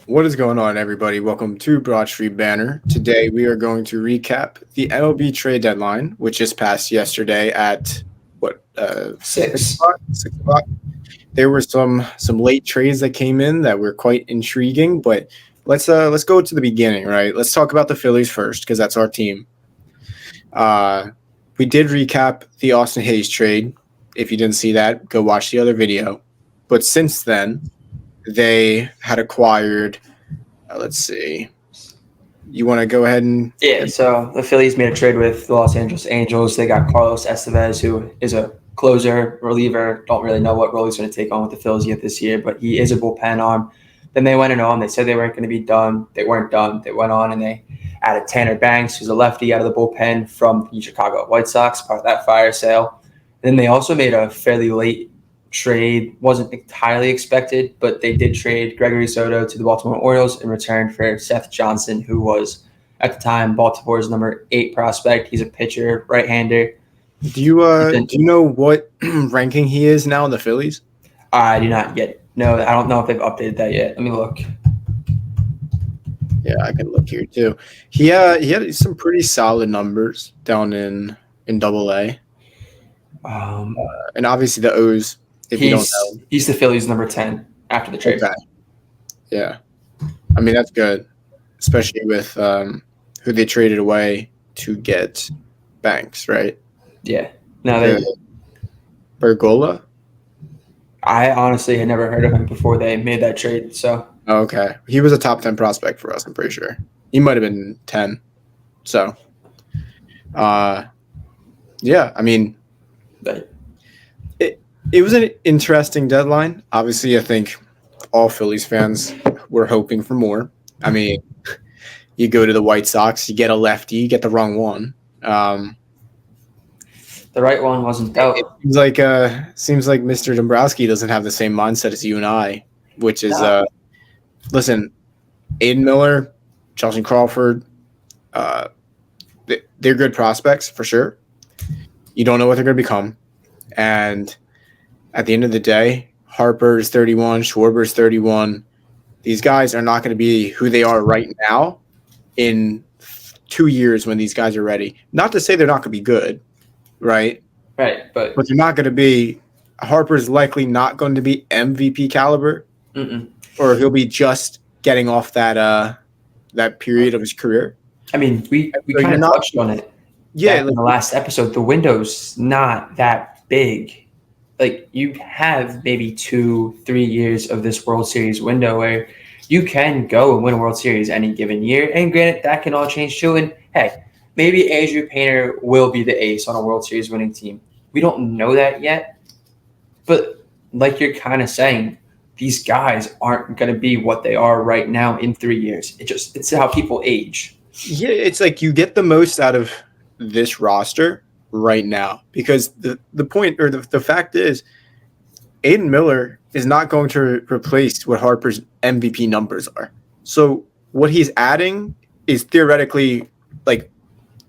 What is going on, everybody? Welcome to Broad Street Banter. Today, we are going to recap the MLB Trade Deadline, which just passed yesterday at what 6. 6 o'clock. 6 o'clock. There were some late trades that came in that were quite intriguing, but let's go to the beginning, right? Let's talk about the Phillies first because that's our team. We did recap the Austin Hayes trade. If you didn't see that, go watch the other video. But since then, they had acquired, let's see. You want to go ahead and... Yeah, so the Phillies made a trade with the Los Angeles Angels. They got Carlos Estevez, who is a closer, reliever. Don't really know what role he's going to take on with the Phillies yet this year, but he is a bullpen arm. Then they went on. They said they weren't going to be done. They weren't done. They went on and they added Tanner Banks, who's a lefty out of the bullpen from the Chicago White Sox, part of that fire sale. And then they also made a fairly late trade. Wasn't entirely expected, but they did trade Gregory Soto to the Baltimore Orioles in return for Seth Johnson, who was at the time Baltimore's number 8 prospect. He's a pitcher, right-hander. Do you know what ranking he is now in the Phillies? I do not yet know. I don't know if they've updated that yet. Let me look. Yeah, I can look here too. He had some pretty solid numbers down in AA. And obviously the O's. If you don't know, he's the Phillies number 10 after the trade. Okay. Yeah, I mean that's good, especially with who they traded away to get Banks, right? Yeah. No, they Bergola. I honestly had never heard of him before they made that trade. So okay, he was a top 10 prospect for us. I'm pretty sure he might have been 10. So, yeah, I mean, it was an interesting deadline. Obviously, I think all Phillies fans were hoping for more. I mean, you go to the White Sox, you get a lefty, you get the wrong one. The right one wasn't out. It seems like Mr. Dombrowski doesn't have the same mindset as you and I, which is listen, Aiden Miller, Chelsea Crawford, they're good prospects for sure. You don't know what they're going to become, and at the end of the day, Harper's 31, Schwarber's 31. These guys are not going to be who they are right now in 2 years when these guys are ready. Not to say they're not going to be good, right? Right, but they're not going to be. Harper's likely not going to be MVP caliber, or he'll be just getting off that period of his career. I mean, we kind of touched on it. Yeah, in the last episode, the window's not that big. Like, you have maybe 2-3 years of this World Series window where you can go and win a World Series any given year. And granted, that can all change too. And hey, maybe Andrew Painter will be the ace on a World Series winning team. We don't know that yet. But like you're kind of saying, these guys aren't going to be what they are right now in 3 years. It's how people age. Yeah, it's like you get the most out of this roster right now, because the point or the fact is Aiden Miller is not going to replace what Harper's MVP numbers are. So what he's adding is theoretically like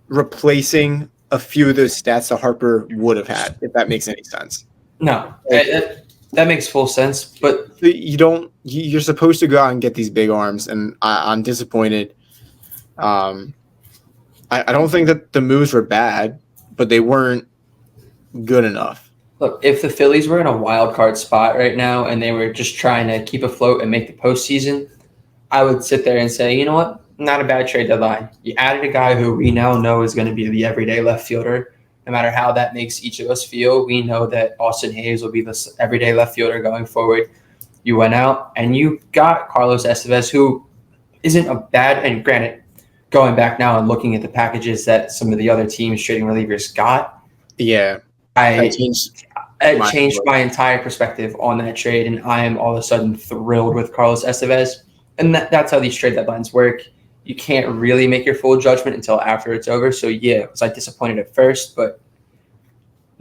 replacing a few of those stats that Harper would have had, if that makes any sense. No, that makes full sense. But you're supposed to go out and get these big arms, and I'm disappointed. I don't think that the moves were bad, but they weren't good enough. Look, if the Phillies were in a wild card spot right now and they were just trying to keep afloat and make the postseason, I would sit there and say, you know what? Not a bad trade deadline. You added a guy who we now know is going to be the everyday left fielder. No matter how that makes each of us feel, we know that Austin Hayes will be the everyday left fielder going forward. You went out and you got Carlos Estevez, who isn't a bad, and granted, going back now and looking at the packages that some of the other teams trading relievers got, yeah, it changed my entire perspective on that trade, and I am all of a sudden thrilled with Carlos Estevez. And that's how these trade deadlines work. You can't really make your full judgment until after it's over. So yeah, was I disappointed at first, but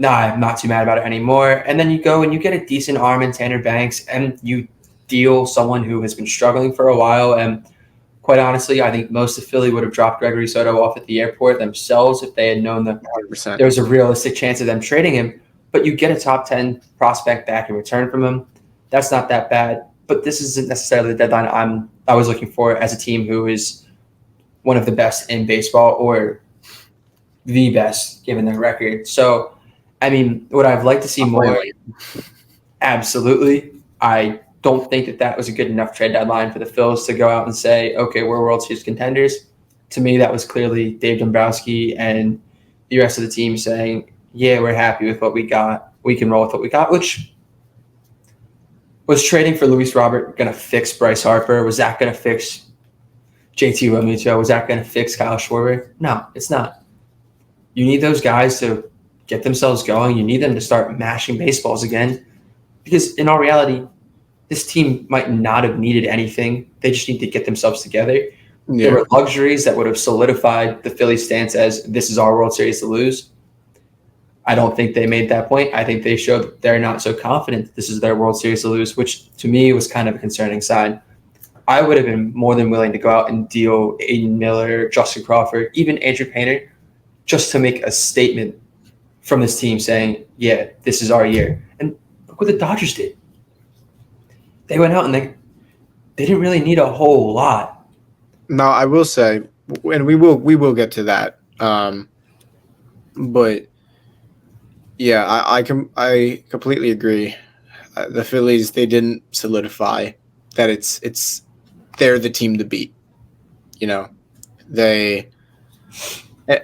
I'm not too mad about it anymore. And then you go and you get a decent arm in Tanner Banks, and you deal someone who has been struggling for a while. And quite honestly, I think most of Philly would have dropped Gregory Soto off at the airport themselves if they had known that 100%. There was a realistic chance of them trading him. But you get a top 10 prospect back in return from him. That's not that bad. But this isn't necessarily the deadline I'm I was looking for as a team who is one of the best in baseball or the best given their record. So, I mean, would I've liked to see more? Absolutely. I don't think that was a good enough trade deadline for the Phils to go out and say, okay, we're World Series contenders. To me, that was clearly Dave Dombrowski and the rest of the team saying, yeah, we're happy with what we got. We can roll with what we got, which was trading for Luis Robert going to fix Bryce Harper? Was that going to fix JT Realmuto? Was that going to fix Kyle Schwarber? No, it's not. You need those guys to get themselves going. You need them to start mashing baseballs again. Because in all reality, this team might not have needed anything. They just need to get themselves together. Yeah. There were luxuries that would have solidified the Phillies' stance as this is our World Series to lose. I don't think they made that point. I think they showed that they're not so confident that this is their World Series to lose, which to me was kind of a concerning sign. I would have been more than willing to go out and deal Aiden Miller, Justin Crawford, even Andrew Painter, just to make a statement from this team saying, yeah, this is our year. And look what the Dodgers did. They went out and they didn't really need a whole lot. No, I will say, and we will get to that. But yeah, I completely agree. The Phillies, they didn't solidify that they're the team to beat. You know,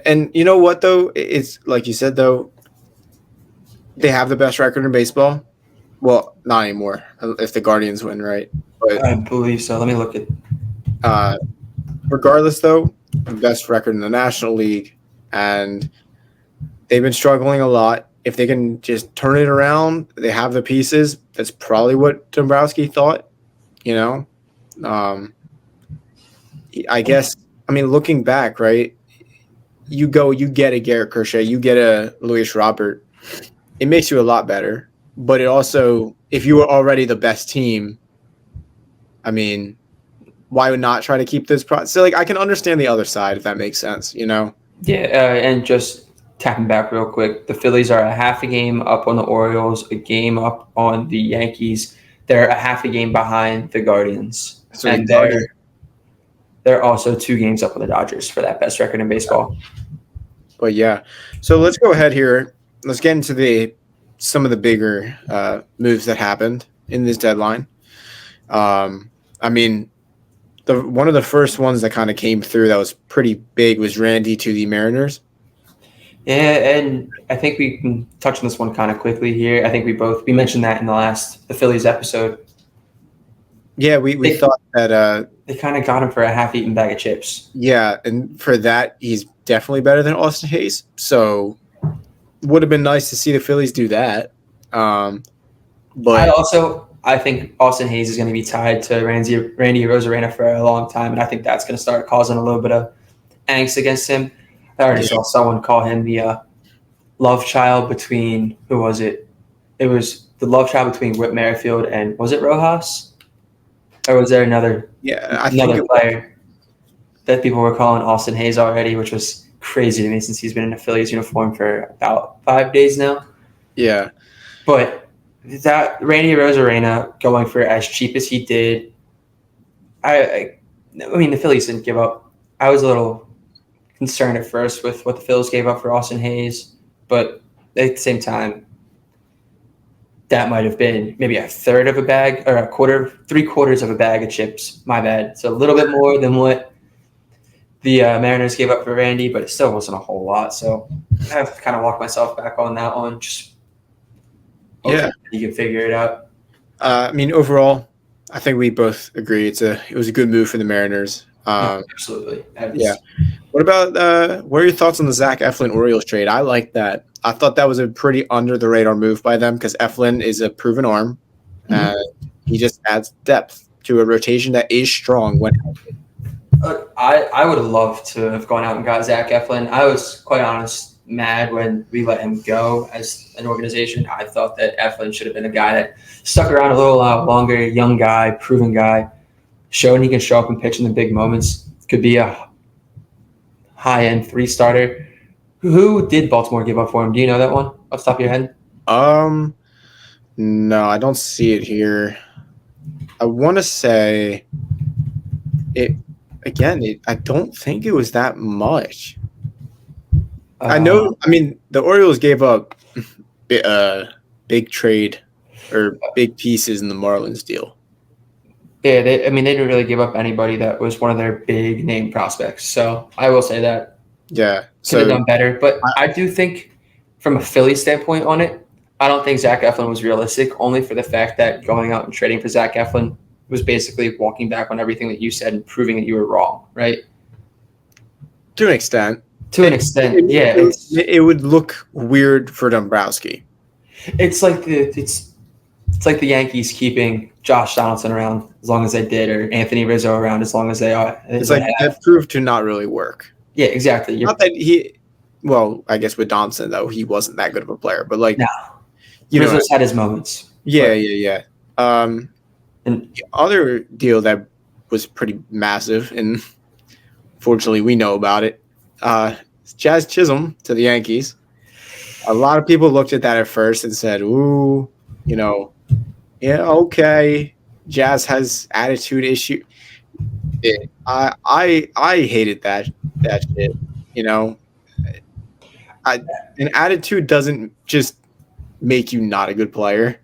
and you know what though? It's like you said though, they have the best record in baseball. Well, not anymore. If the Guardians win, right? But I believe so. Let me look at. Regardless, though, the best record in the National League, and they've been struggling a lot. If they can just turn it around, they have the pieces. That's probably what Dombrowski thought. You know, I guess. I mean, looking back, right? You get a Garrett Crochet, you get a Luis Robert. It makes you a lot better. But it also, if you were already the best team, I mean, why would not try to keep this process? So, like, I can understand the other side, if that makes sense, you know? Yeah, and just tapping back real quick, the Phillies are a half a game up on the Orioles, a game up on the Yankees. They're a half a game behind the Guardians. So and they're also 2 games up on the Dodgers for that best record in baseball. But, yeah. So, let's go ahead here. Let's get into some of the bigger moves that happened in this deadline. I mean, one of the first ones that kind of came through that was pretty big was Randy to the Mariners. Yeah, and I think we can touch on this one kind of quickly here. I think we mentioned that in the Phillies episode. Yeah, we thought that they kind of got him for a half-eaten bag of chips. Yeah, and for that, he's definitely better than Austin Hayes. So would have been nice to see the Phillies do that. But I think Austin Hayes is going to be tied to Randy Arozarena for a long time, and I think that's going to start causing a little bit of angst against him. I already saw someone call him the love child between – who was it? It was the love child between Whit Merrifield and – was it Rojas? Or was there another player that people were calling Austin Hayes already, which was crazy to me since he's been in a Phillies uniform for about 5 days now. Yeah. But that Randy Arozarena going for as cheap as he did, I mean, the Phillies didn't give up. I was a little concerned at first with what the Phillies gave up for Austin Hayes, but at the same time, that might have been maybe a third of a bag or three-quarters of a bag of chips. My bad. So a little bit more than what the Mariners gave up for Randy, but it still wasn't a whole lot. So I have to kind of walk myself back on that one. Just you can figure it out. I mean, overall, I think we both agree it was a good move for the Mariners. Absolutely. Yeah. What about what are your thoughts on the Zach Eflin Orioles trade? I like that. I thought that was a pretty under the radar move by them because Eflin is a proven arm. He just adds depth to a rotation that is strong when healthy. I would have loved to have gone out and got Zach Eflin. I was quite honest mad when we let him go as an organization. I thought that Eflin should have been a guy that stuck around a little longer, young guy, proven guy, showing he can show up and pitch in the big moments. Could be a high-end 3-starter. Who did Baltimore give up for him? Do you know that one off the top of your head? No, I don't see it here. I want to say I don't think it was that much. I Uh, know. I mean, the Orioles gave up big trade or big pieces in the Marlins deal. Yeah, they didn't really give up anybody that was one of their big name prospects. So I will say that Yeah. could have So done better. But I do think, from a Philly standpoint on it, I don't think Zach Eflin was realistic, only for the fact that going out and trading for Zach Eflin was basically walking back on everything that you said and proving that you were wrong, right? to an extent, To an extent, yeah. it would look weird for Dombrowski. It's like the Yankees keeping Josh Donaldson around as long as they did, or Anthony Rizzo around as long as they are. It's like that proved to not really work. Yeah, exactly. Not that well, I guess with Donaldson though, he wasn't that good of a player, but like, no, Rizzo's had his moments. Yeah. And the other deal that was pretty massive, and fortunately we know about it, Jazz Chisholm to the Yankees. A lot of people looked at that at first and said, "Ooh, yeah, okay, Jazz has attitude issue." I hated that shit. An attitude doesn't just make you not a good player.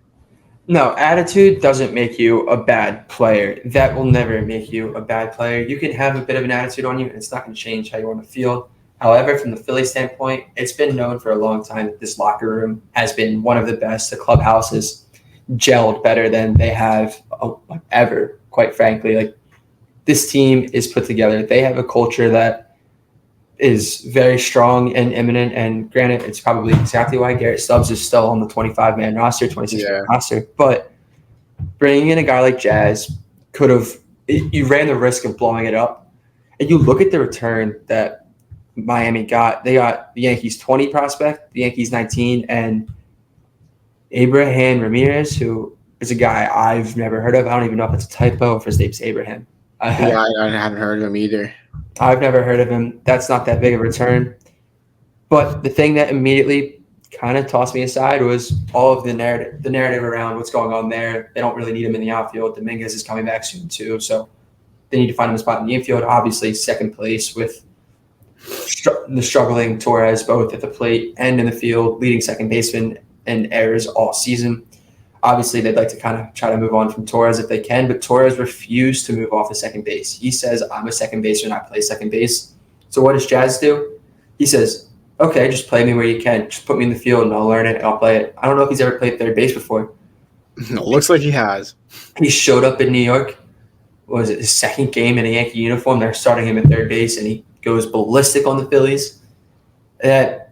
no, attitude doesn't make you a bad player. That will never make you a bad player. You can have a bit of an attitude on you, and it's not going to change how you're on the field. However, from the Philly standpoint, it's been known for a long time that this locker room has been one of the best. The clubhouse has gelled better than they have ever, quite frankly. Like, this team is put together. They have a culture that is very strong and imminent. And granted, it's probably exactly why Garrett Stubbs is still on the 25-man roster, 26-man roster. But bringing in a guy like Jazz you ran the risk of blowing it up. And you look at the return that Miami got. They got the Yankees 20 prospect, the Yankees 19, and Abraham Ramirez, who is a guy I've never heard of. I don't even know if it's a typo, if his name's Abraham. I haven't heard of him either. I've never heard of him. That's not that big of a return. But the thing that immediately kind of tossed me aside was all of the narrative around what's going on there. They don't really need him in the outfield. Dominguez is coming back soon too, so they need to find him a spot in the infield. Obviously, second place with the struggling Torres, both at the plate and in the field, leading second baseman in errors all season. Obviously, they'd like to kind of try to move on from Torres if they can, but Torres refused to move off of second base. He says, "I'm a second baseman. I play second base." So what does Jazz do? He says, "Okay, just play me where you can. Just put me in the field and I'll learn it and I'll play it." I don't know if he's ever played third base before. No, looks like he has. He showed up in New York. What was it, his second game in a Yankee uniform? They're starting him at third base, and he goes ballistic on the Phillies. That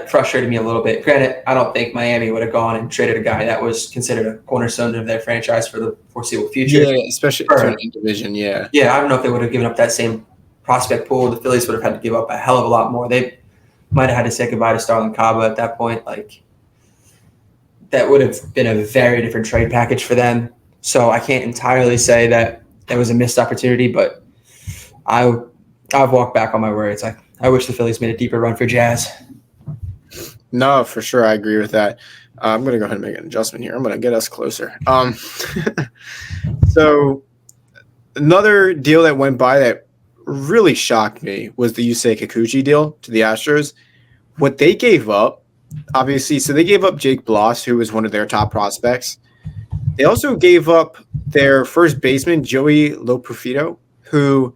frustrated me a little bit. Granted, I don't think Miami would have gone and traded a guy that was considered a cornerstone of their franchise for the foreseeable future. Yeah, especially for an division, yeah. Yeah, I don't know if they would have given up that same prospect pool. The Phillies would have had to give up a hell of a lot more. They might have had to say goodbye to Starlin Caba at that point. Like, that would have been a very different trade package for them. So I can't entirely say that it was a missed opportunity, but I've walked back on my words. I wish the Phillies made a deeper run for Jazz. No, for sure. I agree with that. I'm going to go ahead and make an adjustment here. I'm going to get us closer. So another deal that went by that really shocked me was the Yusei Kikuchi deal to the Astros. What they gave up, obviously, so they gave up Jake Bloss, who was one of their top prospects. They also gave up their first baseman, Joey Loprofito, who,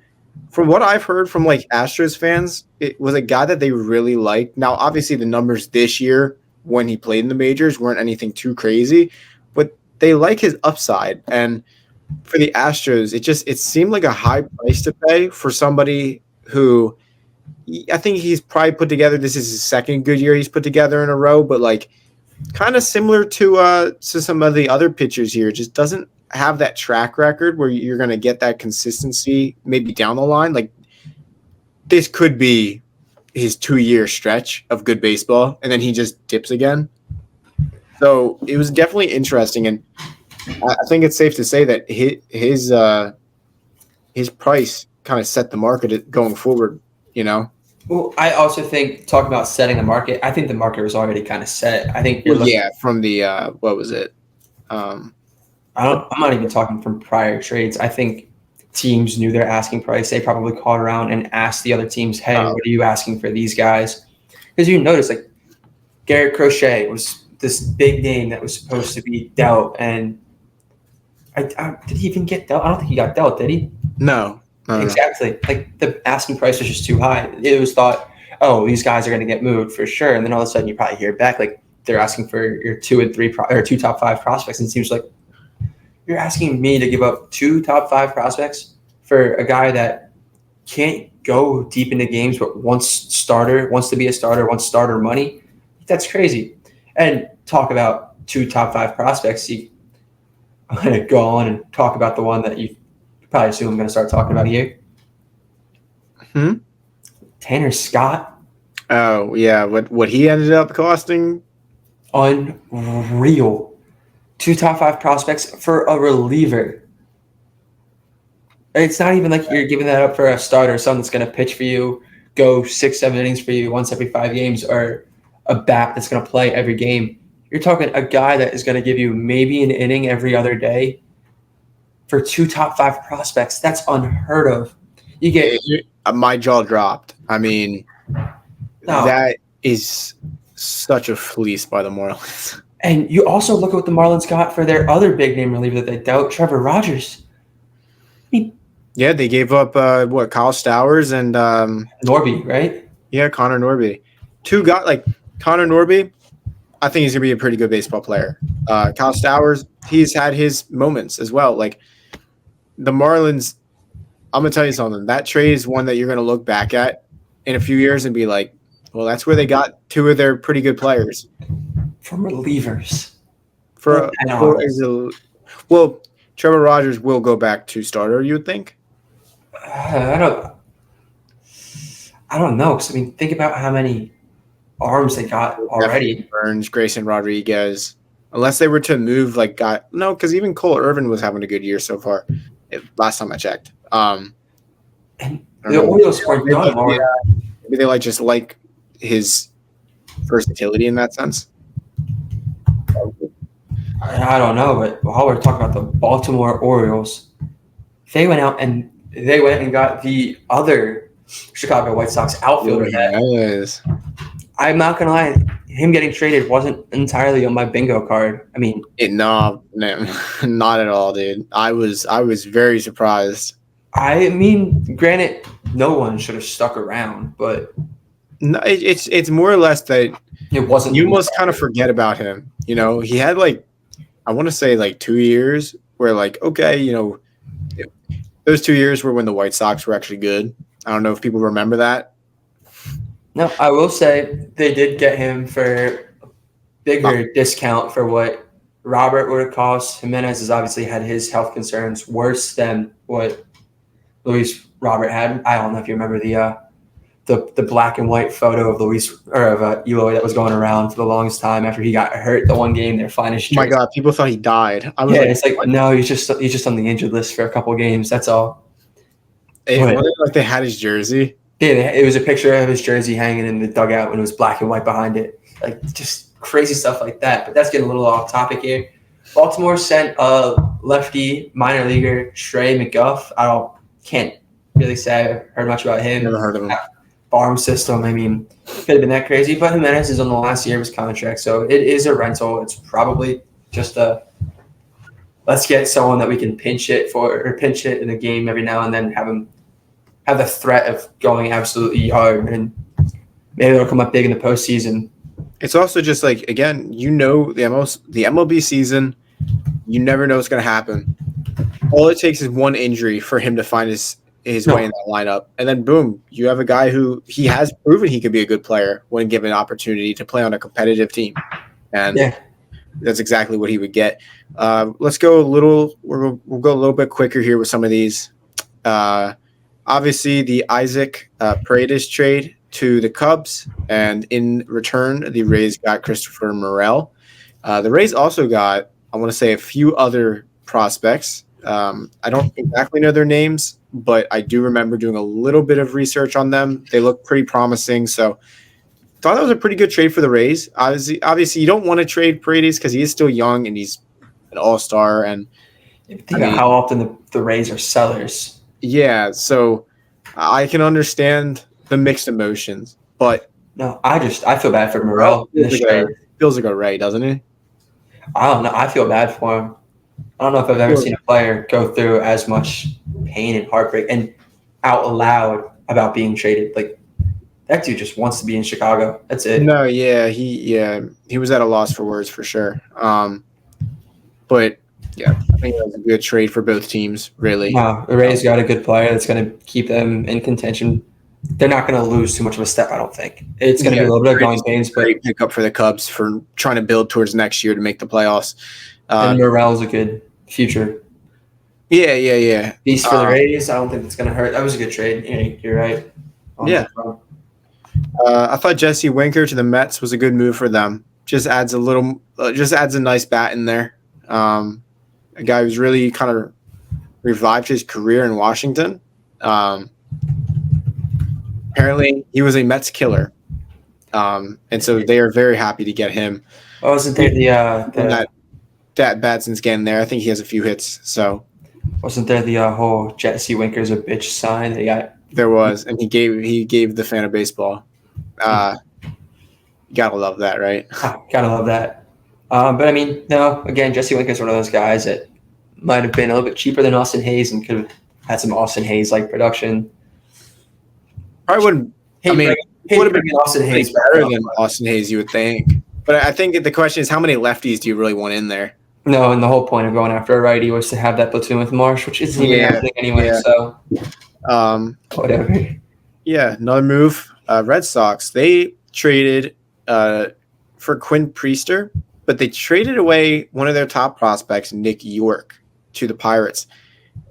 from what I've heard from like Astros fans, it was a guy that they really liked. Now, obviously, the numbers this year when he played in the majors weren't anything too crazy, but they like his upside. And for the Astros, it seemed like a high price to pay for somebody who I think he's probably put together. This is his second good year he's put together in a row, but like kind of similar to some of the other pitchers here, just doesn't have that track record where you're going to get that consistency maybe down the line. Like, this could be his 2-year stretch of good baseball, and then he just dips again. So it was definitely interesting, and I think it's safe to say that his price kind of set the market going forward, Well, I also think, talking about setting the market, I think the market was already kind of set. I think from the what was it? I'm not even talking from prior trades. I think teams knew their asking price, they probably called around and asked the other teams, hey, what are you asking for these guys? Because you notice, like, Garrett Crochet was this big name that was supposed to be dealt, and did he even get dealt? I don't think he got dealt, did he? No. Exactly. Like, the asking price was just too high. It was thought, oh, these guys are going to get moved for sure, and then all of a sudden you probably hear back, like, they're asking for your 2 and 3 or 2 top 5 prospects, and it seems like you're asking me to give up 2 top 5 prospects for a guy that can't go deep into games but wants to be a starter, wants starter money. That's crazy. And talk about 2 top 5 prospects. I'm going to go on and talk about the one that you probably assume I'm going to start talking about here. Tanner Scott. Oh, yeah. What he ended up costing? Unreal. 2 top 5 prospects for a reliever. It's not even like you're giving that up for a starter, someone that's going to pitch for you, go 6-7 innings for you once every 5 games, or a bat that's going to play every game. You're talking a guy that is going to give you maybe an inning every other day for 2 top 5 prospects. That's unheard of. You get my jaw dropped. I mean, that is such a fleece by the Marlins. And you also look at what the Marlins got for their other big name reliever that they dealt, Trevor Rogers. Yeah, they gave up Kyle Stowers and Norby, right? Yeah, Connor Norby. 2 got like Connor Norby. I think he's gonna be a pretty good baseball player. Kyle Stowers, he's had his moments as well. Like the Marlins, I'm gonna tell you something. That trade is one that you're gonna look back at in a few years and be like, well, that's where they got 2 of their pretty good players from relievers. Well, Trevor Rogers will go back to starter, you would think? I don't know. Because, I mean, think about how many arms they got already. Burns, Grayson Rodriguez. Unless they were to move, because even Cole Irvin was having a good year so far, last time I checked. And the Orioles weren't done. Maybe they just like his versatility in that sense. I don't know, but while we're talking about the Baltimore Orioles, they went out and got the other Chicago White Sox outfielder. Yes. I'm not gonna lie, him getting traded wasn't entirely on my bingo card. I mean, no, not at all, dude. I was very surprised. I mean, granted, no one should have stuck around, but no, it's more or less that it wasn't. You must kind of forget about him. You know, he had I want to say 2 years where okay, those 2 years were when the White Sox were actually good. I don't know if people remember that. No, I will say they did get him for a bigger discount for what Robert would have cost. Jimenez has obviously had his health concerns worse than what Luis Robert had. I don't know if you remember the black and white photo of Eloy that was going around for the longest time after he got hurt the one game. Their finest. Oh my God, people thought he died. I was it's no, he's just on the injured list for a couple games. That's all. They had his jersey. Yeah, it was a picture of his jersey hanging in the dugout when it was black and white behind it. Just crazy stuff like that. But that's getting a little off topic here. Baltimore sent a lefty minor leaguer, Trey McGuff. Can't really say I've heard much about him. Never heard of him. Farm system. I mean, could have been that crazy. But Jimenez is on the last year of his contract, so it is a rental. It's probably just let's get someone that we can pinch it in a game every now and then, have the threat of going absolutely yard, and maybe they'll come up big in the postseason. It's also just again, the MLB season, you never know what's going to happen. All it takes is one injury for him to find his way in that lineup, and then boom, you have a guy who he has proven he could be a good player when given an opportunity to play on a competitive team, and that's exactly what he would get. Let's go we'll go a little bit quicker here with some of these. Obviously, the Isaac Paredes trade to the Cubs, and in return, the Rays got Christopher Morel. The Rays also got, I want to say, a few other prospects. I don't exactly know their names, but I do remember doing a little bit of research on them. They look pretty promising, so thought that was a pretty good trade for the Rays. Obviously, you don't want to trade Paredes because he is still young and he's an all-star. And think about how often the Rays are sellers. Yeah, so I can understand the mixed emotions, but No, I feel bad for Morel in this trade. feels like a Ray, doesn't he? I don't know. I feel bad for him. I don't know if I've ever seen a player go through as much pain and heartbreak and out loud about being traded. Like, that dude just wants to be in Chicago. That's it. No, he was at a loss for words for sure. But yeah, I think that was a good trade for both teams, really. No, the Rays got a good player that's going to keep them in contention. They're not going to lose too much of a step, I don't think. It's going to be a little bit of growing pains, but great pickup for the Cubs for trying to build towards next year to make the playoffs. And Morel's a good future. Yeah. Beast for the Rays. I don't think it's going to hurt. That was a good trade. Yeah, you're right. Yeah. I thought Jesse Winker to the Mets was a good move for them. Just adds a nice bat in there. A guy who's really kind of revived his career in Washington. Apparently, he was a Mets killer, and so they are very happy to get him. Oh, wasn't there that Batson's getting there? I think he has a few hits. So wasn't there the whole Jesse Winker's a bitch sign that he got? There was, and he gave the fan of baseball. You gotta love that, right? Gotta love that. But I mean, no. Again, Jesse Winker's one of those guys that might have been a little bit cheaper than Austin Hayes and could have had some Austin Hayes like production. Probably wouldn't. Would have been Austin Hayes better than Austin Hayes, you would think. But I think the question is, how many lefties do you really want in there? No, and the whole point of going after a righty was to have that platoon with Marsh, which isn't even happening anyway. Yeah. So, whatever. Yeah, another move. Red Sox, they traded for Quinn Priester, but they traded away one of their top prospects, Nick York, to the Pirates.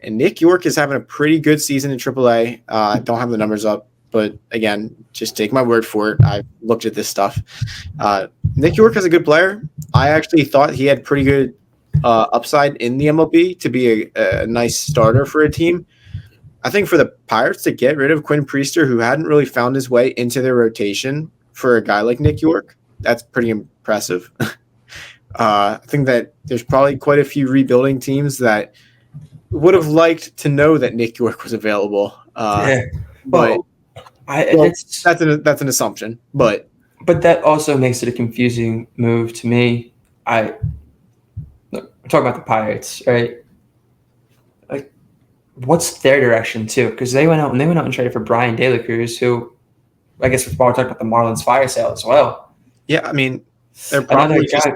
And Nick York is having a pretty good season in AAA. I don't have the numbers up, but again, just take my word for it. I looked at this stuff. Nick York is a good player. I actually thought he had pretty good upside in the MLB to be a nice starter for a team. I think for the Pirates to get rid of Quinn Priester, who hadn't really found his way into their rotation for a guy like Nick York, that's pretty impressive. I think that there's probably quite a few rebuilding teams that would have liked to know that Nick York was available. But that's an assumption. But that also makes it a confusing move to me. We're talking about the Pirates, right? Like, what's their direction too? Because they went out and traded for Brian De La Cruz, who I guess we're talking about the Marlins fire sale as well. Yeah, I mean, they're probably just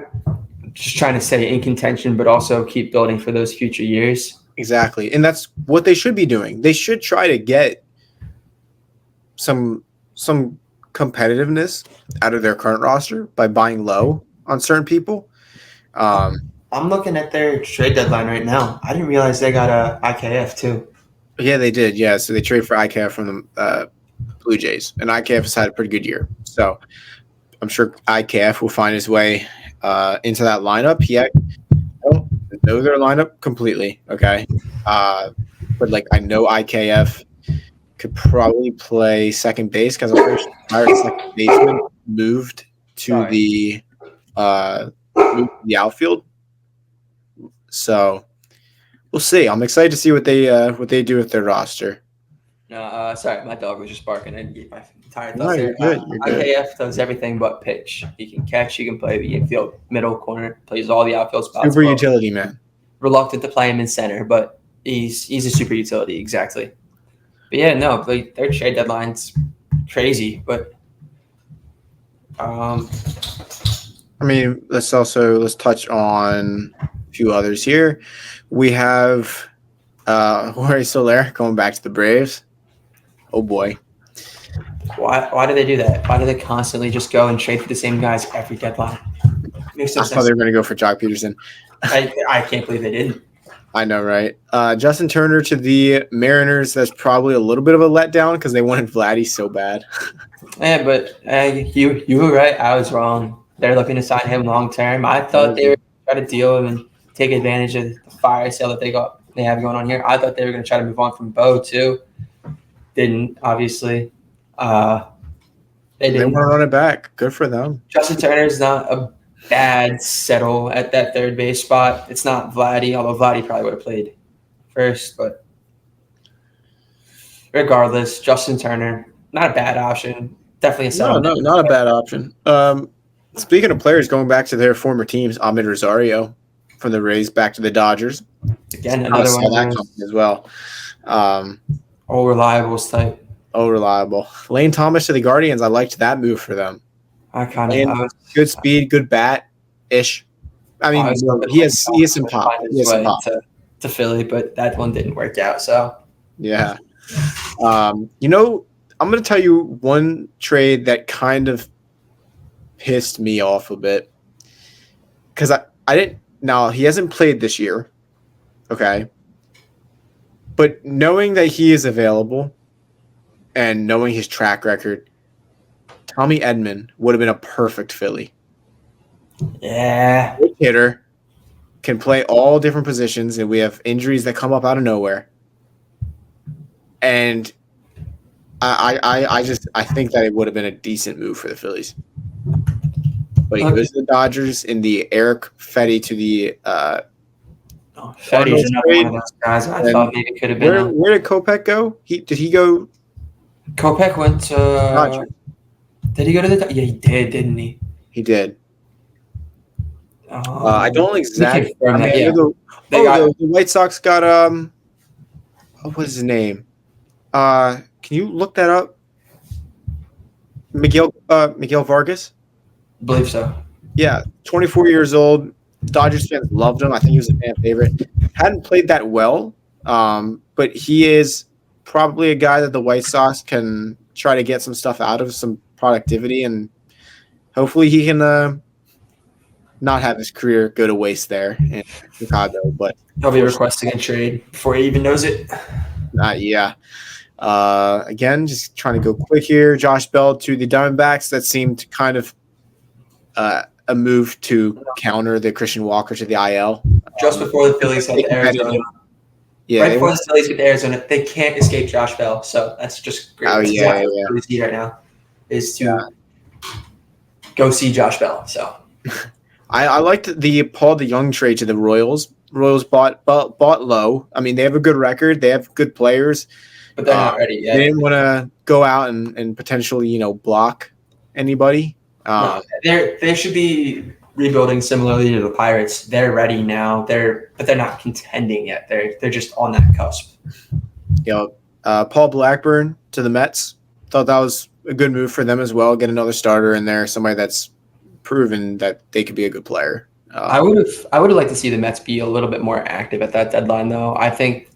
trying to stay in contention, but also keep building for those future years. Exactly, and that's what they should be doing. They should try to get some competitiveness out of their current roster by buying low on certain people. I'm looking at their trade deadline right now. I didn't realize they got a IKF too. Yeah, they did. Yeah, so they traded for IKF from the Blue Jays, and IKF has had a pretty good year. So I'm sure IKF will find his way into that lineup. I don't know their lineup completely, okay? But I know IKF could probably play second base because I'm pretty sure the second baseman moved to the outfield. So we'll see. I'm excited to see what they do with their roster. No, sorry, my dog was just barking. I didn't get my entire thoughts. No, you're good. IKF does everything but pitch. He can catch. He can play the infield, middle, corner. Plays all the outfield spots. Super utility man. Reluctant to play him in center, but he's a super utility, exactly. But yeah, no, their trade deadline's crazy. But I mean, let's touch on a few others here. We have Jorge Soler going back to the Braves. Oh boy. Why do they do that? Why do they constantly just go and trade for the same guys every deadline? Makes no sense. I thought they were going to go for Jock Peterson. I can't believe they didn't. I know, right? Justin Turner to the Mariners. That's probably a little bit of a letdown because they wanted Vladdy so bad. Yeah, but you were right. I was wrong. They're looking to sign him long term. I thought they were going to try to deal him and take advantage of the fire sale that they have going on here. I thought they were going to try to move on from Bo too. Didn't, obviously. They want to run it back. Good for them. Justin Turner is not a bad settle at that third base spot. It's not Vladdy, although Vladdy probably would have played first. But regardless, Justin Turner, not a bad option. Definitely a No, settlement. not a bad option. Speaking of players going back to their former teams, Ahmed Rosario from the Rays back to the Dodgers. Again, I another saw one that of coming those as well. all reliables type. Oh, reliable. Lane Thomas to the Guardians. I liked that move for them. I kind Lane, of good speed, good bat ish. I mean, he has some pop. He has some pop. To Philly, but that one didn't work out. So Yeah. I'm going to tell you one trade that kind of pissed me off a bit because I didn't. Now he hasn't played this year, okay. But knowing that he is available and knowing his track record, Tommy Edman would have been a perfect Philly. Yeah, Good hitter, can play all different positions, and we have injuries that come up out of nowhere. And I think that it would have been a decent move for the Phillies. But he goes to the Dodgers in the Eric Fetty to the Fetty's another one of those guys I thought maybe could have been. Where did Kopech go? Did he go? Kopech went to Dodgers. Did he go to the? Yeah, he did, didn't he? He did. I don't exactly. The White Sox got what was his name? Can you look that up? Miguel Vargas. I believe so. Yeah, 24 years old. Dodgers fans loved him. I think he was a fan favorite. Hadn't played that well, but he is probably a guy that the White Sox can try to get some stuff out of, some productivity, and hopefully he can not have his career go to waste there in Chicago. But he'll be requesting a trade before he even knows it. Yeah. Again, just trying to go quick here. Josh Bell to the Diamondbacks. That seemed kind of a move to counter the Christian Walker to the IL. Just before the Phillies head to Arizona. Yeah, right before the Phillies get to Arizona, they can't escape Josh Bell. So that's just great. Oh, that's yeah. Phillies right now is to go see Josh Bell. So I liked the Paul DeJong trade to the Royals. Royals bought low. I mean, they have a good record. They have good players. But they're not ready yet. They didn't want to go out and potentially, block anybody. No, they should be rebuilding similarly to the Pirates. They're ready now. But they're not contending yet. They're just on that cusp. Paul Blackburn to the Mets. Thought that was a good move for them as well. Get another starter in there, somebody that's proven that they could be a good player. I would have liked to see the Mets be a little bit more active at that deadline, though. I think.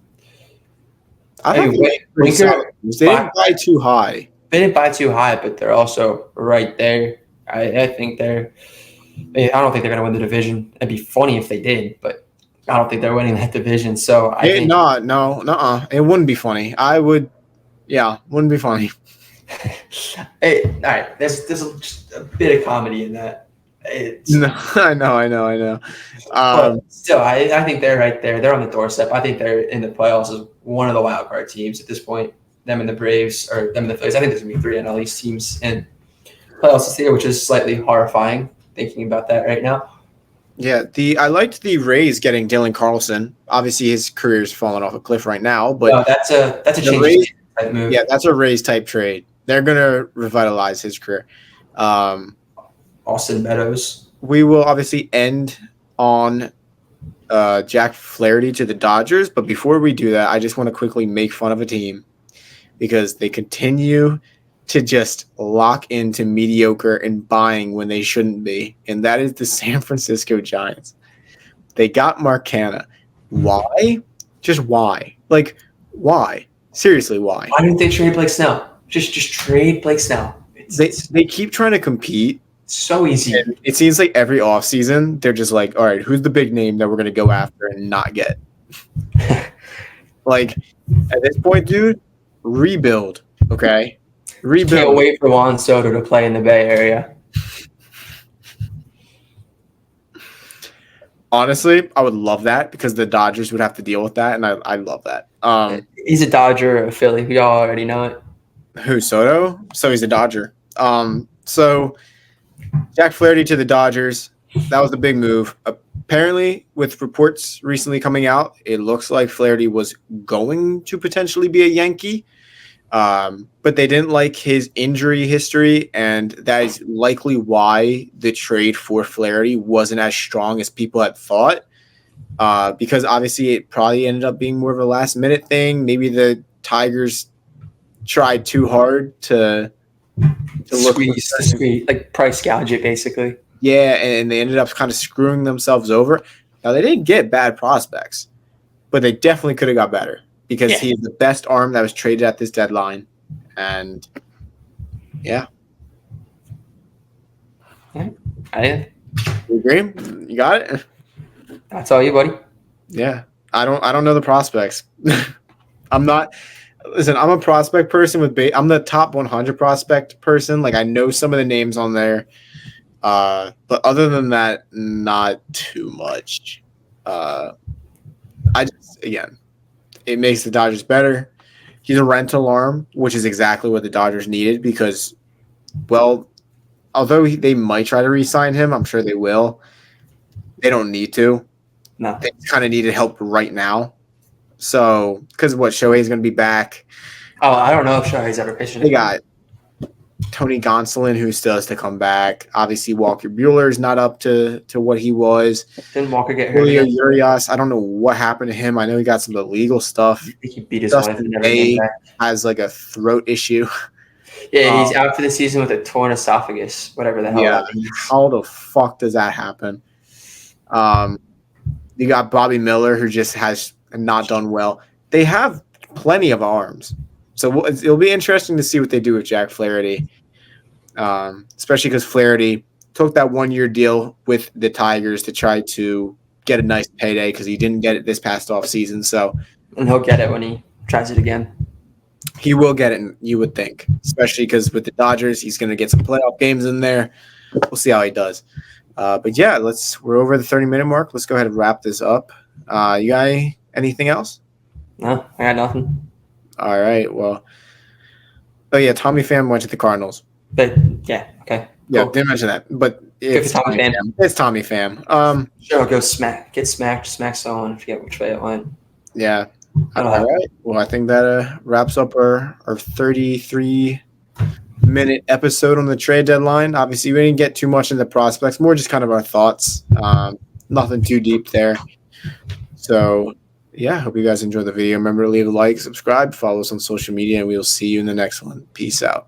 They didn't buy too high. They didn't buy too high, but they're also right there. I think I don't think they're going to win the division. It'd be funny if they did, but I don't think they're winning that division. So I think it wouldn't be funny. Wouldn't be funny. Hey, all right. There's just a bit of comedy in that. I know. But still, I think they're right there. They're on the doorstep. I think they're in the playoffs as one of the wild card teams at this point. Them and the Braves, or them and the Phillies. I think there's going to be 3 NL East teams in playoffs this year, which is slightly horrifying thinking about that right now. Yeah, I liked the Rays getting Dylan Carlson. Obviously, his career's fallen off a cliff right now, but that's a change type move. Yeah, that's a Rays type trade. They're going to revitalize his career. Austin Meadows. We will obviously end on Jack Flaherty to the Dodgers, but before we do that, I just want to quickly make fun of a team because they continue to just lock into mediocre and buying when they shouldn't be, and that is the San Francisco Giants. They got Mark Canha. Why? Just why? Like, why? Seriously, why? Why didn't they trade Blake Snell? Just trade Blake Snell. They keep trying to compete. So easy. And it seems like every offseason, they're just like, all right, who's the big name that we're going to go after and not get? Like, at this point, dude, rebuild, okay? Rebuild. Can't wait for Juan Soto to play in the Bay Area. Honestly, I would love that because the Dodgers would have to deal with that, and I love that. He's a Dodger, a Philly. We all already know it. Who, Soto? So he's a Dodger. So Jack Flaherty to the Dodgers. That was the big move. Apparently, with reports recently coming out, it looks like Flaherty was going to potentially be a Yankee. But they didn't like his injury history, and that is likely why the trade for Flaherty wasn't as strong as people had thought. Because obviously it probably ended up being more of a last minute thing. Maybe the Tigers tried too hard to squeeze, like price gouge it basically. Yeah, and they ended up kind of screwing themselves over. Now they didn't get bad prospects, but they definitely could have got better because he's the best arm that was traded at this deadline. And yeah. I You agree? You got it? That's all you, buddy. Yeah. I don't know the prospects. I'm a prospect person I'm the top 100 prospect person. Like I know some of the names on there. But other than that, not too much. It makes the Dodgers better. He's a rental arm, which is exactly what the Dodgers needed because, well, although they might try to re-sign him, I'm sure they will. They don't need to. No. They kind of needed help right now. So, because Shohei's going to be back. Oh, I don't know if Shohei's ever pitching. They got Tony Gonsolin, who still has to come back. Obviously, Walker Buehler is not up to what he was. Didn't Walker get hurt? Julio Urias, I don't know what happened to him. I know he got some illegal stuff. I think he beat his wife and never came back. Has like a throat issue. Yeah, he's out for the season with a torn esophagus, whatever the hell that means. How the fuck does that happen? You got Bobby Miller, who just has not done well. They have plenty of arms. So it'll be interesting to see what they do with Jack Flaherty, especially because Flaherty took that 1-year deal with the Tigers to try to get a nice payday because he didn't get it this past offseason. And he'll get it when he tries it again. He will get it, you would think, especially because with the Dodgers, he's going to get some playoff games in there. We'll see how he does. But yeah, we're over the 30-minute mark. Let's go ahead and wrap this up. You got anything else? No, I got nothing. All right. Well, Tommy Pham went to the Cardinals. But yeah, okay. Yeah, cool. didn't mention that. But it's Tommy Pham. It's Tommy Pham. Sure, I'll go smack someone. I forget which way it went. Yeah. All right. Well, I think that wraps up our 33-minute episode on the trade deadline. Obviously, we didn't get too much into prospects, more just kind of our thoughts. Nothing too deep there. So, yeah, hope you guys enjoyed the video. Remember to leave a like, subscribe, follow us on social media, and we'll see you in the next one. Peace out.